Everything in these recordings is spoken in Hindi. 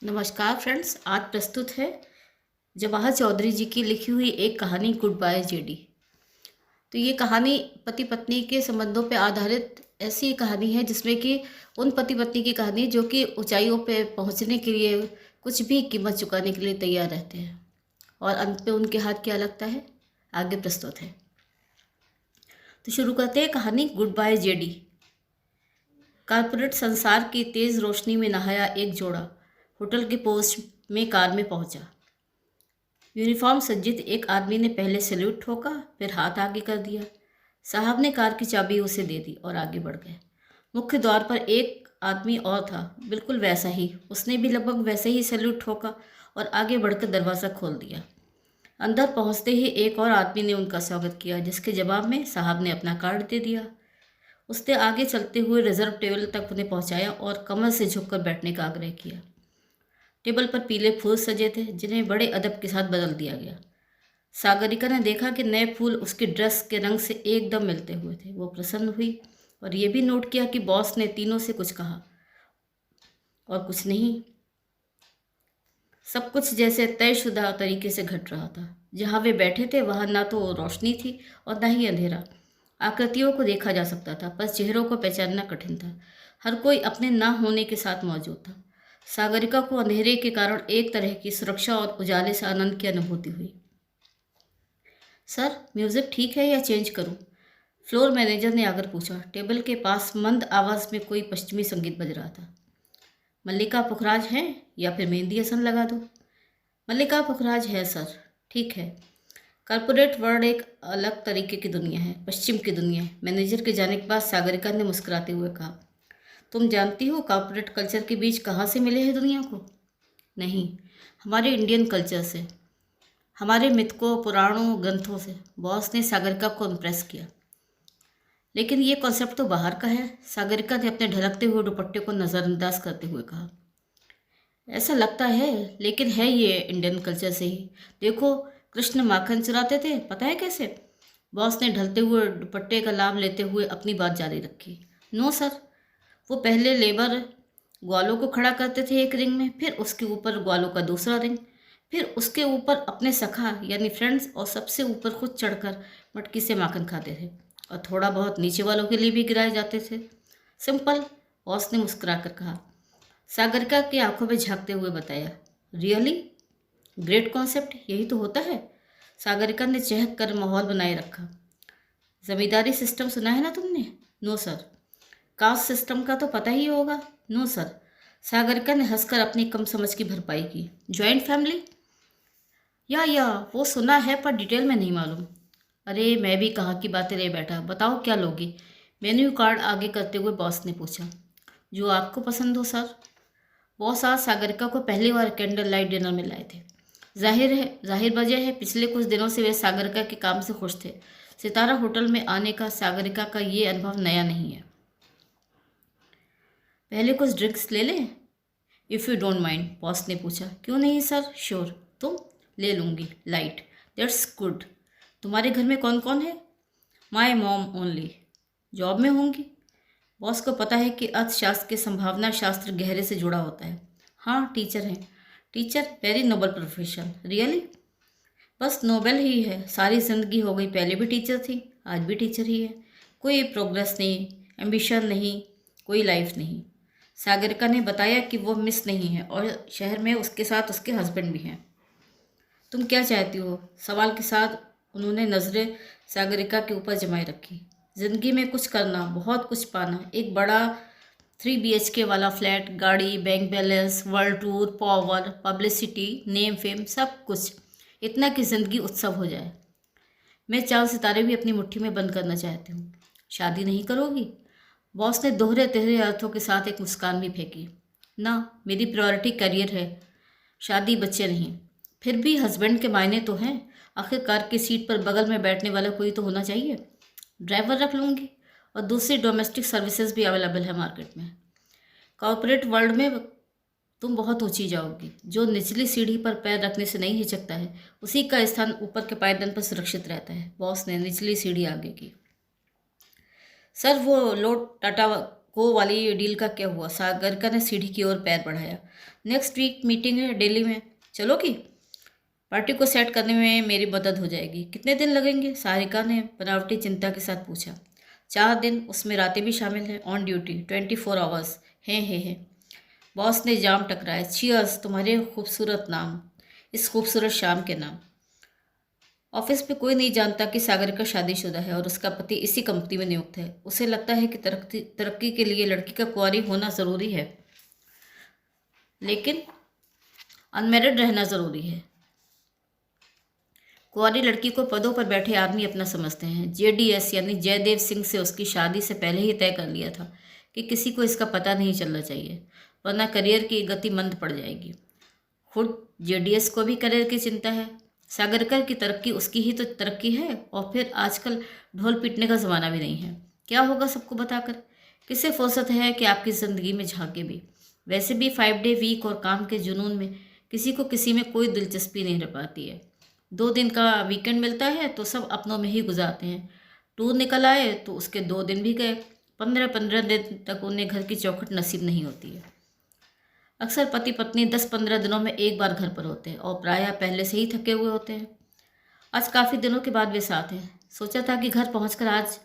नमस्कार फ्रेंड्स, आज प्रस्तुत है जवाहर चौधरी जी की लिखी हुई एक कहानी गुड बाय जेडी। तो ये कहानी पति पत्नी के संबंधों पर आधारित ऐसी कहानी है जिसमें कि उन पति पत्नी की कहानी जो कि ऊंचाइयों पे पहुंचने के लिए कुछ भी कीमत चुकाने के लिए तैयार रहते हैं और अंत में उनके हाथ क्या लगता है, आगे प्रस्तुत है। तो शुरू करते हैं कहानी गुड बाय जेडी। कारपोरेट संसार की तेज रोशनी में नहाया एक जोड़ा होटल के पोस्ट में कार में पहुंचा। यूनिफॉर्म सज्जित एक आदमी ने पहले सैल्यूट ठोका, फिर हाथ आगे कर दिया। साहब ने कार की चाबी उसे दे दी और आगे बढ़ गए। मुख्य द्वार पर एक आदमी और था, बिल्कुल वैसा ही। उसने भी लगभग वैसे ही सैल्यूट ठोका और आगे बढ़कर दरवाज़ा खोल दिया। अंदर पहुंचते ही एक और आदमी ने उनका स्वागत किया, जिसके जवाब में साहब ने अपना कार्ड दे दिया। उसने आगे चलते हुए रिजर्व टेबल तक उन्हें पहुंचाया और कमर से झुककर बैठने का आग्रह किया। टेबल पर पीले फूल सजे थे, जिन्हें बड़े अदब के साथ बदल दिया गया। सागरिका ने देखा कि नए फूल उसकी ड्रेस के रंग से एकदम मिलते हुए थे। वो प्रसन्न हुई और ये भी नोट किया कि बॉस ने तीनों से कुछ कहा और कुछ नहीं। सब कुछ जैसे तयशुदा तरीके से घट रहा था। जहाँ वे बैठे थे वहाँ ना तो रोशनी थी और ना ही अंधेरा। आकृतियों को देखा जा सकता था, पर चेहरों को पहचानना कठिन था। हर कोई अपने ना होने के साथ मौजूद था। सागरिका को अंधेरे के कारण एक तरह की सुरक्षा और उजाले से आनंद की अनुभूति हुई। सर, म्यूजिक ठीक है या चेंज करूं? फ्लोर मैनेजर ने आकर पूछा। टेबल के पास मंद आवाज में कोई पश्चिमी संगीत बज रहा था। मल्लिका पुखराज हैं या फिर मेहंदी हसन लगा दो? मल्लिका पुखराज है सर। ठीक है। कॉर्पोरेट वर्ल्ड एक अलग तरीके की दुनिया है, पश्चिम की दुनिया है। मैनेजर के जाने के बाद सागरिका ने मुस्कुराते हुए कहा, तुम जानती हो कॉर्पोरेट कल्चर के बीच कहाँ से मिले हैं दुनिया को? नहीं, हमारे इंडियन कल्चर से, हमारे मिथकों पुराणों ग्रंथों से। बॉस ने सागरिका को इम्प्रेस किया। लेकिन ये कॉन्सेप्ट तो बाहर का है, सागरिका ने अपने ढलकते हुए दुपट्टे को नज़रअंदाज करते हुए कहा। ऐसा लगता है, लेकिन है ये इंडियन कल्चर से ही। देखो, कृष्ण माखन चुराते थे, पता है कैसे? बॉस ने ढलते हुए दुपट्टे का लाभ लेते हुए अपनी बात जारी रखी। नो सर, वो पहले लेबर ग्वालों को खड़ा करते थे एक रिंग में, फिर उसके ऊपर ग्वालों का दूसरा रिंग, फिर उसके ऊपर अपने सखा यानी फ्रेंड्स, और सबसे ऊपर खुद चढ़कर मटकी से माखन खाते थे और थोड़ा बहुत नीचे वालों के लिए भी गिराए जाते थे। सिंपल, बॉस ने मुस्कुरा कर कहा। सागरिका की आंखों में झांकते हुए बताया। रियली ग्रेट कॉन्सेप्ट, यही तो होता है। सागरिका ने चहक कर माहौल बनाए रखा। जमींदारी सिस्टम सुना है ना तुमने? No sir. कास्ट सिस्टम का तो पता ही होगा? No sir. सागरिका ने हंसकर अपनी कम समझ की भरपाई की। Joint family? या वो सुना है, पर डिटेल में नहीं मालूम। अरे मैं भी कहाँ की बातें ले बैठा। बताओ क्या लोगी? मेन्यू कार्ड आगे करते हुए बॉस ने पूछा। जो आपको पसंद हो सर। बॉस आज सागरिका को पहली बार कैंडल लाइट डिनर में लाए थे। जाहिर वजह है, पिछले कुछ दिनों से वे सागरिका के काम से खुश थे। सितारा होटल में आने का सागरिका का ये अनुभव नया नहीं है। पहले कुछ ड्रिंक्स ले लें, if you don't mind, boss ने पूछा। क्यों नहीं सर, श्योर। तुम? ले लूँगी, लाइट। That's good. तुम्हारे घर में कौन कौन है? My mom only. जॉब में होंगी? बॉस को पता है कि अर्थशास्त्र के संभावना शास्त्र गहरे से जुड़ा होता है। हाँ, टीचर हैं। Teacher? Very noble profession. Really? बस नोबल ही है, सारी जिंदगी हो गई। पहले भी टीचर थी, आज भी टीचर ही है। कोई प्रोग्रेस नहीं, एम्बिशन नहीं, कोई लाइफ नहीं। सागरिका ने बताया कि वो मिस नहीं है और शहर में उसके साथ उसके हस्बैंड भी हैं। तुम क्या चाहती हो? सवाल के साथ उन्होंने नज़रें सागरिका के ऊपर जमाए रखी। ज़िंदगी में कुछ करना, बहुत कुछ पाना, एक बड़ा 3 BHK वाला फ्लैट, गाड़ी, bank balance, world tour, power, publicity, name fame, सब कुछ। इतना कि ज़िंदगी उत्सव हो जाए। मैं 4 सितारे भी अपनी मुट्ठी में बंद करना चाहती हूँ। शादी नहीं करोगी? बॉस ने दोहरे तिहरे अर्थों के साथ एक मुस्कान भी फेंकी। ना, मेरी प्रायोरिटी करियर है, शादी बच्चे नहीं। फिर भी हस्बैंड के मायने तो हैं। आखिर कार की सीट पर बगल में बैठने वाला कोई तो होना चाहिए। ड्राइवर रख लूँगी और दूसरी डोमेस्टिक सर्विसेज भी अवेलेबल है मार्केट में। कॉर्पोरेट वर्ल्ड में तुम बहुत ऊंची जाओगी। जो निचली सीढ़ी पर पैर रखने से नहीं हिचकता है, उसी का स्थान ऊपर के पायदान पर सुरक्षित रहता है। बॉस ने निचली सीढ़ी आगे की। सर, वो लो टाटा को वाली डील का क्या हुआ? सागरिका ने सीढ़ी की ओर पैर बढ़ाया। नेक्स्ट वीक मीटिंग है दिल्ली में, चलोगी? पार्टी को सेट करने में मेरी मदद हो जाएगी। कितने दिन लगेंगे? सारिका ने बनावटी चिंता के साथ पूछा। 4 दिन, उसमें रातें भी शामिल हैं। On duty 24 hours. हैं। बॉस ने जाम टकराया। चीयर्स तुम्हारे खूबसूरत नाम, इस खूबसूरत शाम के नाम। ऑफिस में कोई नहीं जानता कि सागरिका शादीशुदा है और उसका पति इसी कंपनी में नियुक्त है। उसे लगता है कि तरक्की के लिए लड़की का कुंवारी होना ज़रूरी है, लेकिन अनमैरिड रहना ज़रूरी है। कुंवारी लड़की को पदों पर बैठे आदमी अपना समझते हैं। जेडीएस यानी जयदेव सिंह से उसकी शादी से पहले ही तय कर लिया था कि किसी को इसका पता नहीं चलना चाहिए, वरना करियर की गति मंद पड़ जाएगी। खुद जेडीएस को भी करियर की चिंता है। सागरिका की तरक्की उसकी ही तो तरक्की है, और फिर आजकल ढोल पीटने का ज़माना भी नहीं है। क्या होगा सबको बताकर? किसे फुर्सत है कि आपकी ज़िंदगी में झांके भी? वैसे भी 5 डे वीक और काम के जुनून में किसी को किसी में कोई दिलचस्पी नहीं रह पाती है। 2 दिन का वीकेंड मिलता है तो सब अपनों में ही गुजारते हैं। टूर निकल आए तो उसके 2 दिन भी गए। 15-15 दिन तक उन्हें घर की चौखट नसीब नहीं होती है। अक्सर पति पत्नी 10-15 दिनों में एक बार घर पर होते हैं और प्रायः पहले से ही थके हुए होते हैं। आज काफ़ी दिनों के बाद वे साथ हैं। सोचा था कि घर पहुंचकर आज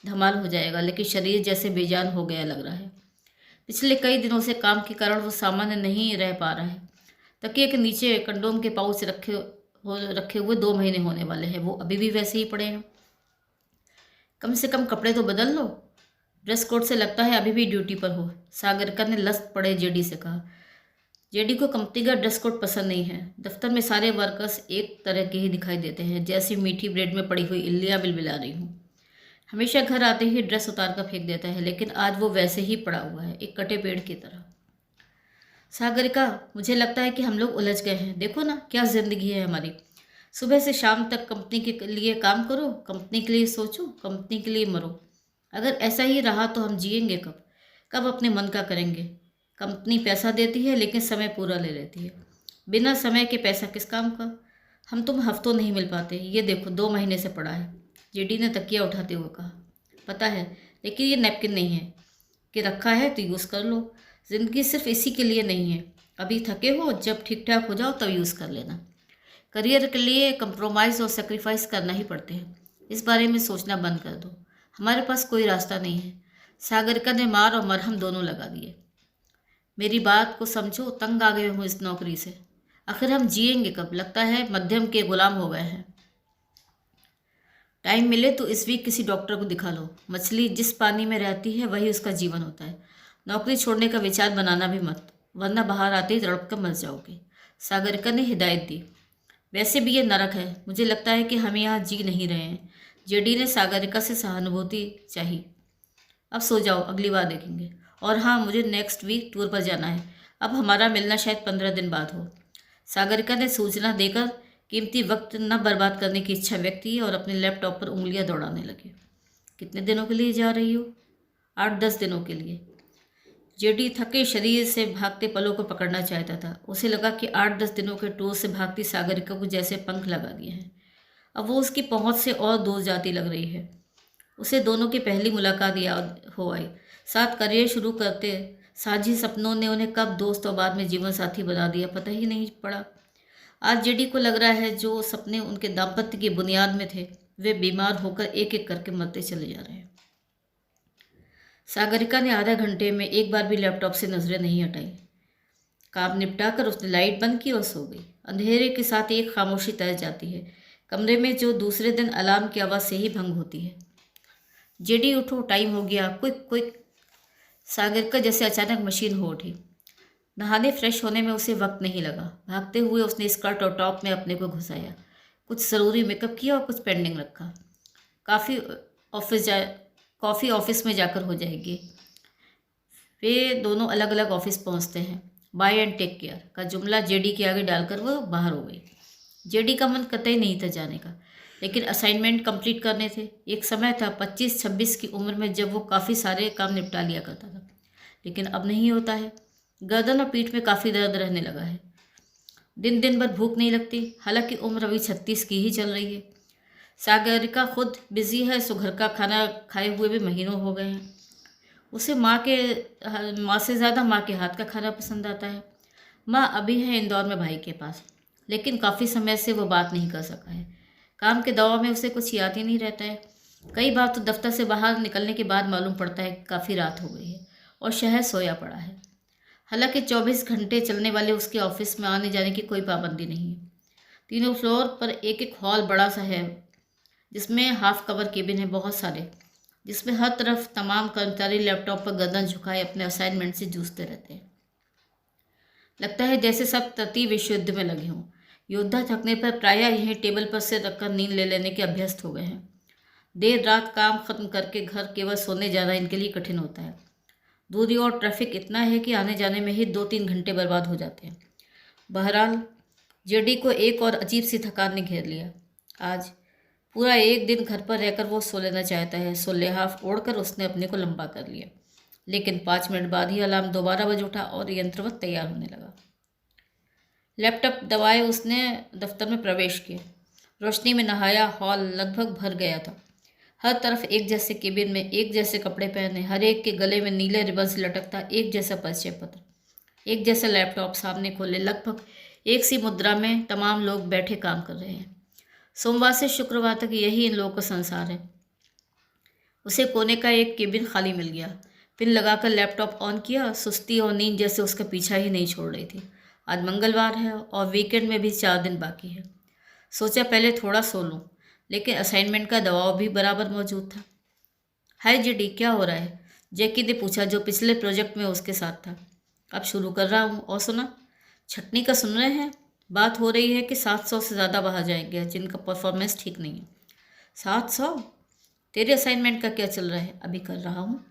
धमाल हो जाएगा, लेकिन शरीर जैसे बेजान हो गया लग रहा है। पिछले कई दिनों से काम के कारण वो सामान्य नहीं रह पा रहा है। तकिए के नीचे कंडोम के पाउच रखे हुए 2 महीने होने वाले हैं, वो अभी भी वैसे ही पड़े हैं। कम से कम कपड़े तो बदल लो। ड्रेस कोड से लगता है अभी भी ड्यूटी पर हो, सागरिका ने लस्त पड़े जेडी से कहा। जेडी को कंपनी का ड्रेस कोड पसंद नहीं है। दफ्तर में सारे वर्कर्स एक तरह के ही दिखाई देते हैं, जैसी मीठी ब्रेड में पड़ी हुई इल्लियाँ बिलबिला रही हूँ। हमेशा घर आते ही ड्रेस उतार कर फेंक देता है, लेकिन आज वो वैसे ही पड़ा हुआ है, एक कटे पेड़ की तरह। सागरिका, मुझे लगता है कि हम लोग उलझ गए हैं। देखो ना क्या ज़िंदगी है हमारी। सुबह से शाम तक कंपनी के लिए काम करो, कंपनी के लिए सोचो, कंपनी के लिए मरो। अगर ऐसा ही रहा तो हम जिएंगे कब? कब अपने मन का करेंगे? कंपनी पैसा देती है लेकिन समय पूरा ले लेती है। बिना समय के पैसा किस काम का? हम तुम हफ्तों नहीं मिल पाते। ये देखो 2 महीने से पड़ा है। जेडी ने तकिया उठाते हुए कहा। पता है, लेकिन ये नैपकिन नहीं है कि रखा है तो यूज़ कर लो। ज़िंदगी सिर्फ इसी के लिए नहीं है। अभी थके हो, जब ठीक ठाक हो जाओ तब यूज़ कर लेना। करियर के लिए कंप्रोमाइज़ और सेक्रीफाइस करना ही पड़ते हैं। इस बारे में सोचना बंद कर दो। हमारे पास कोई रास्ता नहीं है। सागरिका ने मार और मरहम दोनों लगा दिए। मेरी बात को समझो, तंग आ गए हूँ इस नौकरी से। आखिर हम जिएंगे कब? लगता है मध्यम के गुलाम हो गए हैं। टाइम मिले तो इस वीक किसी डॉक्टर को दिखा लो। मछली जिस पानी में रहती है वही उसका जीवन होता है। नौकरी छोड़ने का विचार बनाना भी मत, वरना बाहर आते ही तड़प कर मर जाओगे। सागरिका ने हिदायत दी। वैसे भी ये नरक है, मुझे लगता है कि हम यहाँ जी नहीं रहे हैं। जेडी ने सागरिका से सहानुभूति चाहिए। अब सो जाओ, अगली बार देखेंगे। और हाँ, मुझे नेक्स्ट वीक टूर पर जाना है। अब हमारा मिलना शायद 15 दिन बाद हो। सागरिका ने सूचना देकर कीमती वक्त न बर्बाद करने की इच्छा व्यक्त की और अपने लैपटॉप पर उंगलियां दौड़ाने लगी। कितने दिनों के लिए जा रही हो? 8-10 दिनों के लिए। जेडी थके शरीर से भागते पलों को पकड़ना चाहता था। उसे लगा कि 8-10 दिनों के टूर से भागती सागरिका को जैसे पंख लगा दिए हैं। अब वो उसकी पहुंच से और दूर जाती लग रही है। उसे दोनों की पहली मुलाकात याद हो आई। साथ करियर शुरू करते साझी सपनों ने उन्हें कब दोस्त और बाद में जीवन साथी बना दिया, पता ही नहीं पड़ा। आज जेडी को लग रहा है जो सपने उनके दाम्पत्य की बुनियाद में थे, वे बीमार होकर एक एक करके मरते चले जा रहे हैं। सागरिका ने आधा घंटे में एक बार भी लैपटॉप से नजरें नहीं हटाई। काम निपटाकर उसने लाइट बंद की और सो गई। अंधेरे के साथ एक खामोशी तैर जाती है कमरे में, जो दूसरे दिन अलार्म की आवाज़ से ही भंग होती है। जेडी उठो, टाइम हो गया, क्विक क्विक। सागरिका जैसे अचानक मशीन हो उठी। नहाने फ्रेश होने में उसे वक्त नहीं लगा। भागते हुए उसने स्कर्ट और टॉप में अपने को घुसाया, कुछ ज़रूरी मेकअप किया और कुछ पेंडिंग रखा। कॉफ़ी ऑफिस में जाकर हो जाएगी। वे दोनों अलग अलग ऑफिस पहुंचते हैं। बाय एंड टेक केयर का जुमला जेडी के आगे डालकर वो बाहर हो गई। जेडी का मन कतई नहीं था जाने का, लेकिन असाइनमेंट कंप्लीट करने थे। एक समय था 25-26 की उम्र में जब वो काफ़ी सारे काम निपटा लिया करता था, लेकिन अब नहीं होता है। गर्दन और पीठ में काफ़ी दर्द रहने लगा है। दिन दिन भर भूख नहीं लगती, हालांकि उम्र अभी 36 की ही चल रही है। सागरिका खुद बिजी है, सो घर का खाना खाए हुए भी महीनों हो गए हैं। उसे माँ से ज़्यादा माँ के हाथ का खाना पसंद आता है। माँ अभी है इंदौर में भाई के पास, लेकिन काफ़ी समय से वो बात नहीं कर सका है। काम के दबाव में उसे कुछ याद ही नहीं रहता है। कई बार तो दफ्तर से बाहर निकलने के बाद मालूम पड़ता है कि काफ़ी रात हो गई है और शहर सोया पड़ा है। हालांकि 24 घंटे चलने वाले उसके ऑफिस में आने जाने की कोई पाबंदी नहीं है। तीनों फ्लोर पर एक एक हॉल बड़ा सा है, जिसमें हाफ कवर केबिन है बहुत सारे, जिसमें हर तरफ तमाम कर्मचारी लैपटॉप पर गर्दन झुकाए अपने असाइनमेंट से जूझते रहते हैं। लगता है जैसे सब तृतीय विश्व युद्ध में लगे हों। योद्धा थकने पर प्रायः यहीं टेबल पर सिर रखकर नींद ले लेने के अभ्यस्त हो गए हैं। देर रात काम खत्म करके घर केवल सोने जाना इनके लिए कठिन होता है। दूरी और ट्रैफिक इतना है कि आने जाने में ही 2-3 घंटे बर्बाद हो जाते हैं। बहरहाल जेडी को एक और अजीब सी थकान ने घेर लिया। आज पूरा एक दिन घर पर रहकर वो सो लेना चाहता है, सो लिहाफ ओढ़कर उसने अपने को लंबा कर लिया। लेकिन 5 मिनट बाद ही अलार्म दोबारा बज उठा और यंत्रवत तैयार होने लगा। लैपटॉप दबाए उसने दफ्तर में प्रवेश किया। रोशनी में नहाया हॉल लगभग भर गया था। हर तरफ एक जैसे केबिन में एक जैसे कपड़े पहने, हर एक के गले में नीले रिबन से लटकता एक जैसा परिचय पत्र, एक जैसा लैपटॉप सामने खोले, लगभग एक सी मुद्रा में तमाम लोग बैठे काम कर रहे हैं। सोमवार से शुक्रवार तक यही इन लोगों का संसार है। उसे कोने का एक केबिन खाली मिल गया। पिन लगाकर लैपटॉप ऑन किया। सुस्ती और नींद जैसे उसका पीछा ही नहीं छोड़ रही थी। आज मंगलवार है और वीकेंड में भी 4 दिन बाकी है। सोचा पहले थोड़ा सो लूँ, लेकिन असाइनमेंट का दबाव भी बराबर मौजूद था। हाय जेडी, क्या हो रहा है? जैकी ने पूछा, जो पिछले प्रोजेक्ट में उसके साथ था। अब शुरू कर रहा हूँ। और सुना, छटनी का सुन रहे हैं? बात हो रही है कि 700 से ज़्यादा बाहर जाएंगे जिनका परफॉर्मेंस ठीक नहीं है। 700? तेरे असाइनमेंट का क्या चल रहा है? अभी कर रहा हूँ,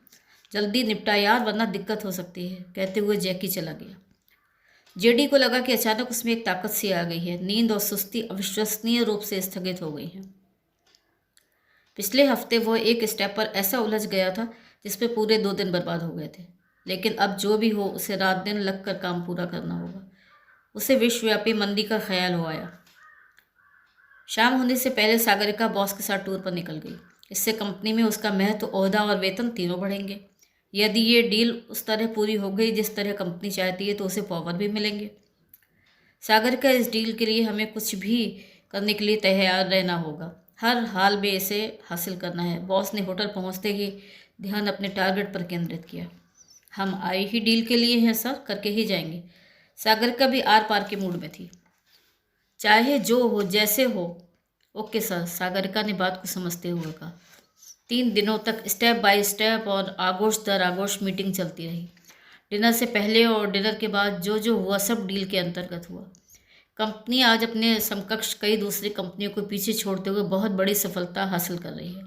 जल्दी निपटा यार, वरना दिक्कत हो सकती है, कहते हुए जैकी चला गया। जेडी को लगा कि अचानक उसमें एक ताकत सी आ गई है। नींद और सुस्ती अविश्वसनीय रूप से स्थगित हो गई है। पिछले हफ्ते वो एक स्टेप पर ऐसा उलझ गया था जिसपे पूरे 2 दिन बर्बाद हो गए थे, लेकिन अब जो भी हो उसे रात दिन लगकर काम पूरा करना होगा। उसे विश्वव्यापी मंदी का ख्याल हो आया। शाम होने से पहले सागरिका बॉस के साथ टूर पर निकल गई। इससे कंपनी में उसका महत्व, ओहदा और वेतन तीनों बढ़ेंगे। यदि ये डील उस तरह पूरी हो गई जिस तरह कंपनी चाहती है तो उसे पावर भी मिलेंगे। सागरिका, इस डील के लिए हमें कुछ भी करने के लिए तैयार रहना होगा। हर हाल में इसे हासिल करना है। बॉस ने होटल पहुंचते ही ध्यान अपने टारगेट पर केंद्रित किया। हम आए ही डील के लिए हैं सर, करके ही जाएंगे। सागरिका भी आर पार के मूड में थी। चाहे जो हो, जैसे हो। ओके सर, सागरिका ने बात को समझते हुए कहा। 3 दिनों तक स्टेप बाय स्टेप और आगोश दर आगोश मीटिंग चलती रही। डिनर से पहले और डिनर के बाद जो जो हुआ सब डील के अंतर्गत हुआ। कंपनी आज अपने समकक्ष कई दूसरी कंपनियों को पीछे छोड़ते हुए बहुत बड़ी सफलता हासिल कर रही है।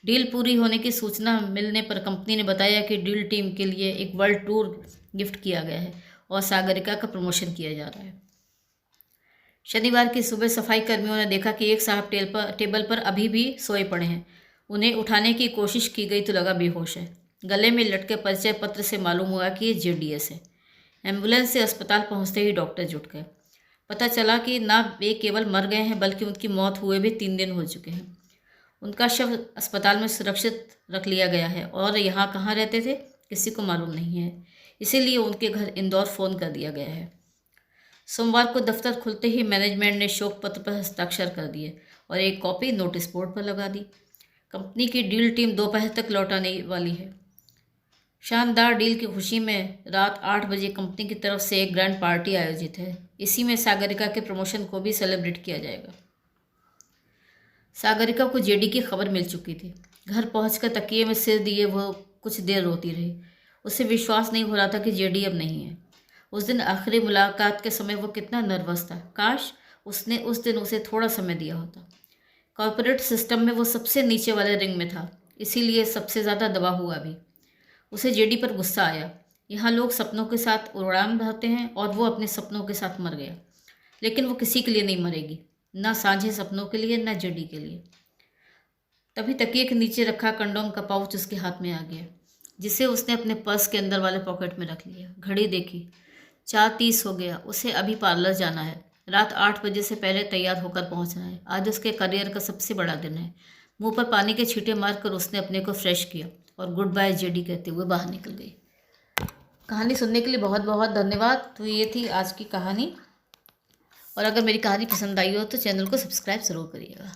डील पूरी होने की सूचना मिलने पर कंपनी ने बताया कि डील टीम के लिए एक वर्ल्ड टूर गिफ्ट किया गया है और सागरिका का प्रमोशन किया जा रहा है। शनिवार की सुबह सफाई कर्मियों ने देखा कि एक साहब टेबल पर अभी भी सोए पड़े हैं। उन्हें उठाने की कोशिश की गई तो लगा बेहोश है। गले में लटके परिचय पत्र से मालूम हुआ कि ये जेडीएस है। एम्बुलेंस से अस्पताल पहुंचते ही डॉक्टर जुट गए। पता चला कि ना वे केवल मर गए हैं बल्कि उनकी मौत हुए भी 3 दिन हो चुके हैं। उनका शव अस्पताल में सुरक्षित रख लिया गया है और यहाँ कहाँ रहते थे किसी को मालूम नहीं है। इसीलिए उनके घर इंदौर फ़ोन कर दिया गया है। सोमवार को दफ्तर खुलते ही मैनेजमेंट ने शोक पत्र पर हस्ताक्षर कर दिए और एक कॉपी नोटिस बोर्ड पर लगा दी। कंपनी की डील टीम दोपहर तक लौटाने वाली है। शानदार डील की खुशी में रात 8 बजे कंपनी की तरफ से एक ग्रैंड पार्टी आयोजित है। इसी में सागरिका के प्रमोशन को भी सेलिब्रेट किया जाएगा। सागरिका को जेडी की खबर मिल चुकी थी। घर पहुंचकर तकिए में सिर दिए वो कुछ देर रोती रही। उसे विश्वास नहीं हो रहा था कि जेडी अब नहीं है। उस दिन आखिरी मुलाकात के समय वो कितना नर्वस था। काश उसने उस दिन उसे थोड़ा समय दिया होता। कॉर्पोरेट सिस्टम में वो सबसे नीचे वाले रिंग में था, इसीलिए सबसे ज़्यादा दबा हुआ भी। उसे जेडी पर गुस्सा आया। यहाँ लोग सपनों के साथ उड़ान भरते हैं और वो अपने सपनों के साथ मर गया। लेकिन वो किसी के लिए नहीं मरेगी, ना साझे सपनों के लिए, ना जेडी के लिए। तभी तकिए के नीचे रखा कंडोम का पाउच उसके हाथ में आ गया, जिसे उसने अपने पर्स के अंदर वाले पॉकेट में रख लिया। घड़ी देखी, 4:30 हो गया। उसे अभी पार्लर जाना है। रात 8 बजे से पहले तैयार होकर पहुंचना है। आज उसके करियर का सबसे बड़ा दिन है। मुंह पर पानी के छींटे मारकर उसने अपने को फ्रेश किया और गुड बाय जेडी कहते हुए बाहर निकल गई। कहानी सुनने के लिए बहुत बहुत धन्यवाद। तो ये थी आज की कहानी, और अगर मेरी कहानी पसंद आई हो तो चैनल को सब्सक्राइब ज़रूर करिएगा।